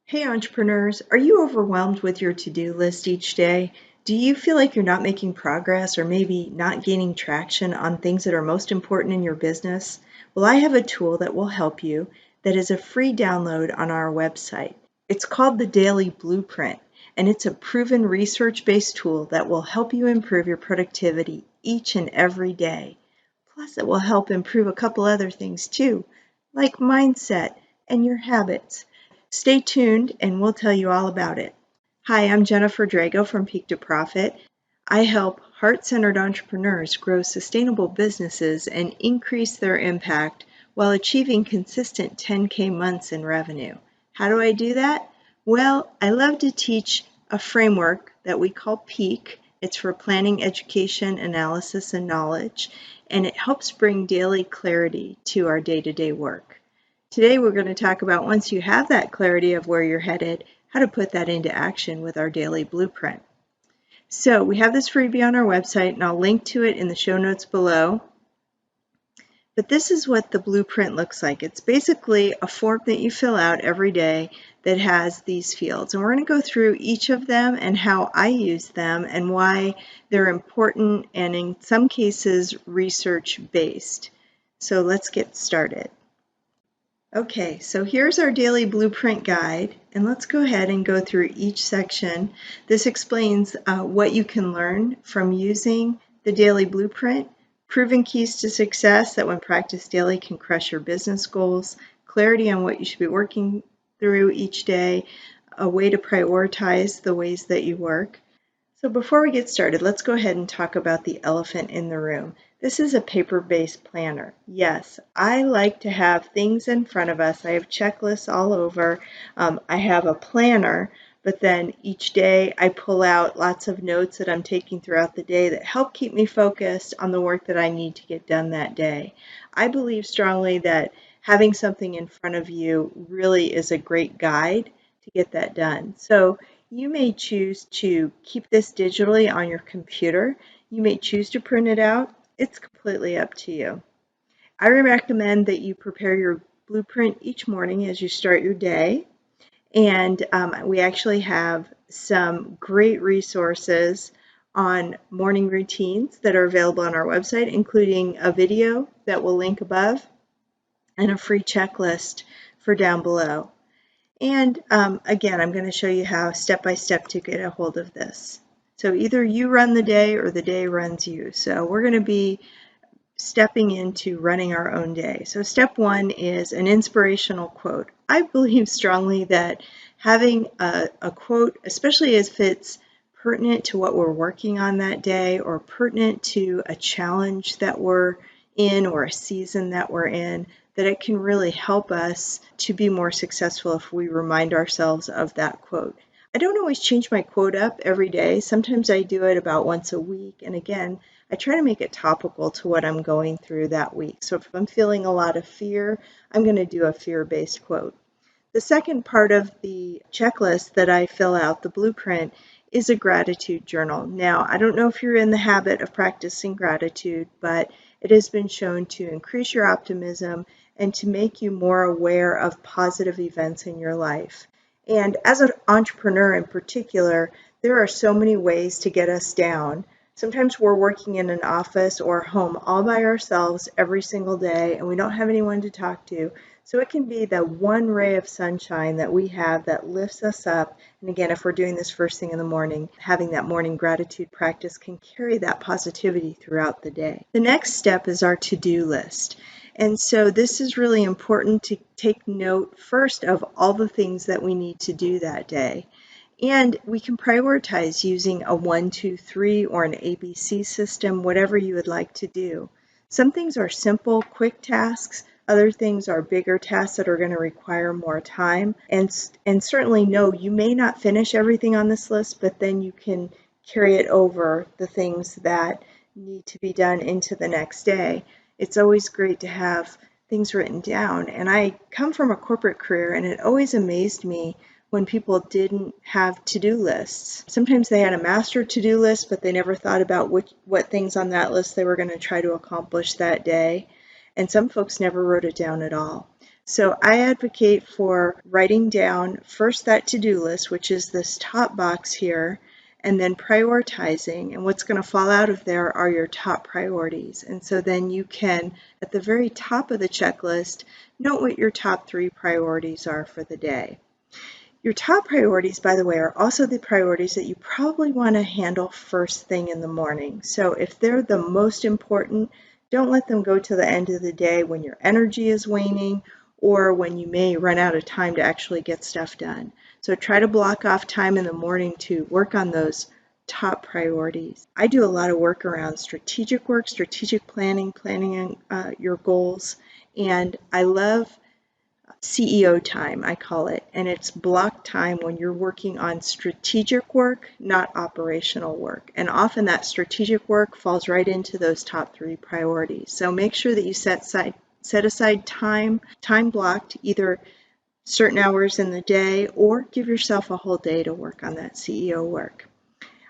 Hey entrepreneurs, are you overwhelmed with your to-do list each day? Do you feel like you're not making progress or maybe not gaining traction on things that are most important in your business? Well, I have a tool that will help you that is a free download on our website. It's called the Daily Blueprint, and it's a proven research-based tool that will help you improve your productivity each and every day. Plus, it will help improve a couple other things too, like mindset and your habits. Stay tuned and we'll tell you all about it. Hi, I'm Jennifer Drago from Peak to Profit. I help heart-centered entrepreneurs grow sustainable businesses and increase their impact while achieving consistent 10K months in revenue. How do I do that? Well, I love to teach a framework that we call PEAK. It's for planning, education, analysis, and knowledge, and it helps bring daily clarity to our day-to-day work. Today we're going to talk about, once you have that clarity of where you're headed, how to put that into action with our daily blueprint. So we have this freebie on our website, and I'll link to it in the show notes below. But this is what the blueprint looks like. It's basically a form that you fill out every day that has these fields. And we're going to go through each of them and how I use them and why they're important and in some cases research-based. So let's get started. Okay, so here's our daily blueprint guide, and let's go ahead and go through each section. This explains what you can learn from using the daily blueprint, proven keys to success that when practiced daily can crush your business goals, clarity on what you should be working through each day, a way to prioritize the ways that you work. So before we get started, let's go ahead and talk about the elephant in the room. This is a paper-based planner. Yes, I like to have things in front of us. I have checklists all over. I have a planner, but then each day I pull out lots of notes that I'm taking throughout the day that help keep me focused on the work that I need to get done that day. I believe strongly that having something in front of you really is a great guide to get that done. So you may choose to keep this digitally on your computer. You may choose to print it out. It's completely up to you. I recommend that you prepare your blueprint each morning as you start your day. And we actually have some great resources on morning routines that are available on our website, including a video that we'll link above and a free checklist for down below. And again, I'm going to show you how step-by-step to get a hold of this. So either you run the day or the day runs you. So we're going to be stepping into running our own day. So step one is an inspirational quote. I believe strongly that having a quote, especially if it's pertinent to what we're working on that day or pertinent to a challenge that we're in or a season that we're in, that it can really help us to be more successful if we remind ourselves of that quote. I don't always change my quote up every day. Sometimes I do it about once a week. And again, I try to make it topical to what I'm going through that week. So if I'm feeling a lot of fear, I'm going to do a fear-based quote. The second part of the checklist that I fill out, the blueprint, is a gratitude journal. Now, I don't know if you're in the habit of practicing gratitude, but it has been shown to increase your optimism and to make you more aware of positive events in your life. And as an entrepreneur in particular, there are so many ways to get us down. Sometimes we're working in an office or home all by ourselves every single day, and we don't have anyone to talk to. So it can be the one ray of sunshine that we have that lifts us up. And again, if we're doing this first thing in the morning, having that morning gratitude practice can carry that positivity throughout the day. The next step is our to-do list. And so this is really important to take note first of all the things that we need to do that day. And we can prioritize using a 1, 2, 3 or an ABC system, whatever you would like to do. Some things are simple, quick tasks. Other things are bigger tasks that are going to require more time. And certainly, no, you may not finish everything on this list, but then you can carry it over the things that need to be done into the next day. It's always great to have things written down. And I come from a corporate career, and it always amazed me when people didn't have to-do lists. Sometimes they had a master to-do list, but they never thought about what things on that list they were going to try to accomplish that day. And some folks never wrote it down at all. So I advocate for writing down first that to-do list, which is this top box here, and then prioritizing. And what's going to fall out of there are your top priorities. And so then you can, at the very top of the checklist, note what your top 3 priorities are for the day. Your top priorities, by the way, are also the priorities that you probably want to handle first thing in the morning. So if they're the most important, don't let them go to the end of the day when your energy is waning or when you may run out of time to actually get stuff done. So try to block off time in the morning to work on those top priorities. I do a lot of work around strategic work, strategic planning, planning your goals, and I love CEO time, I call it, and it's block time when you're working on strategic work, not operational work. And often that strategic work falls right into those top 3 priorities. So make sure that you set aside time blocked, either certain hours in the day or give yourself a whole day to work on that CEO work.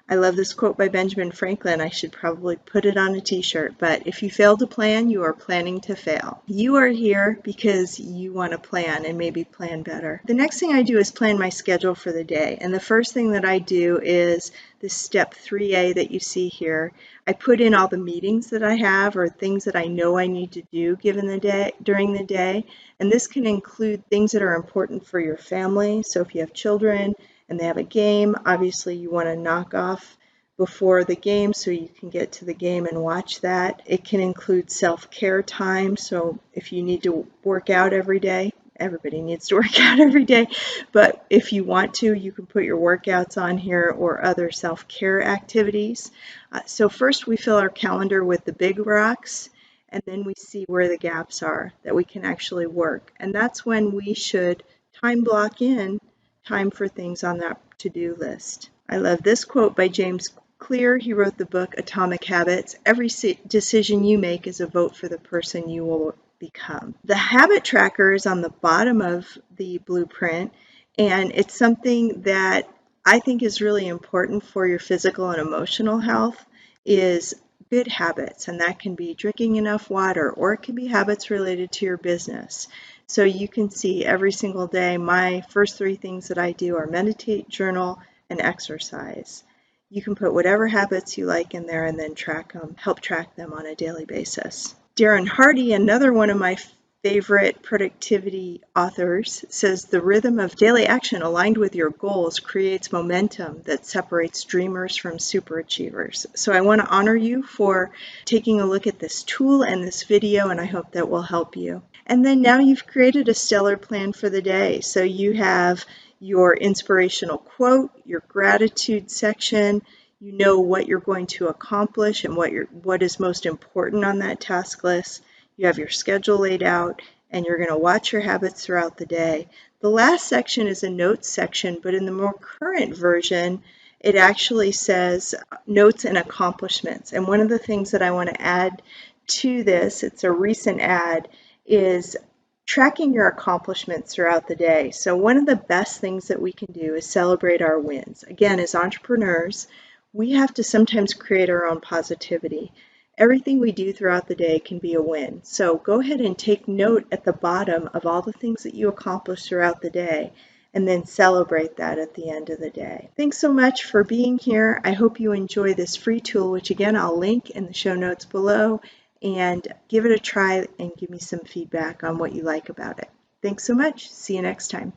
I love this quote by Benjamin Franklin. I should probably put it on a t-shirt, but if you fail to plan, you are planning to fail. You are here because you want to plan and maybe plan better. The next thing I do is plan my schedule for the day. And the first thing that I do is this step 3A that you see here. I put in all the meetings that I have or things that I know I need to do during the day. And this can include things that are important for your family. So if you have children, and they have a game, obviously you want to knock off before the game so you can get to the game and watch that. It can include self-care time, so if you need to work out every day, everybody needs to work out every day, but if you want to, you can put your workouts on here or other self-care activities. So first we fill our calendar with the big rocks, and then we see where the gaps are that we can actually work. And that's when we should time block in time for things on that to-do list. I love this quote by James Clear. He wrote the book Atomic Habits. Every decision you make is a vote for the person you will become. The habit tracker is on the bottom of the blueprint, and it's something that I think is really important for your physical and emotional health is good habits, and that can be drinking enough water, or it can be habits related to your business. So you can see every single day my first 3 things that I do are meditate, journal, and exercise. You can put whatever habits you like in there and then help track them on a daily basis. Darren Hardy, another one of my favorite productivity authors, says the rhythm of daily action aligned with your goals creates momentum that separates dreamers from superachievers. So I want to honor you for taking a look at this tool and this video, and I hope that will help you. And then now you've created a stellar plan for the day. So you have your inspirational quote, your gratitude section, you know what you're going to accomplish and what is most important on that task list. You have your schedule laid out, and you're going to watch your habits throughout the day. The last section is a notes section, but in the more current version, it actually says notes and accomplishments. And one of the things that I want to add to this, it's a recent add, is tracking your accomplishments throughout the day. So one of the best things that we can do is celebrate our wins. Again, as entrepreneurs, we have to sometimes create our own positivity. Everything we do throughout the day can be a win. So go ahead and take note at the bottom of all the things that you accomplish throughout the day, and then celebrate that at the end of the day. Thanks so much for being here. I hope you enjoy this free tool, which again, I'll link in the show notes below, and give it a try and give me some feedback on what you like about it. Thanks so much. See you next time.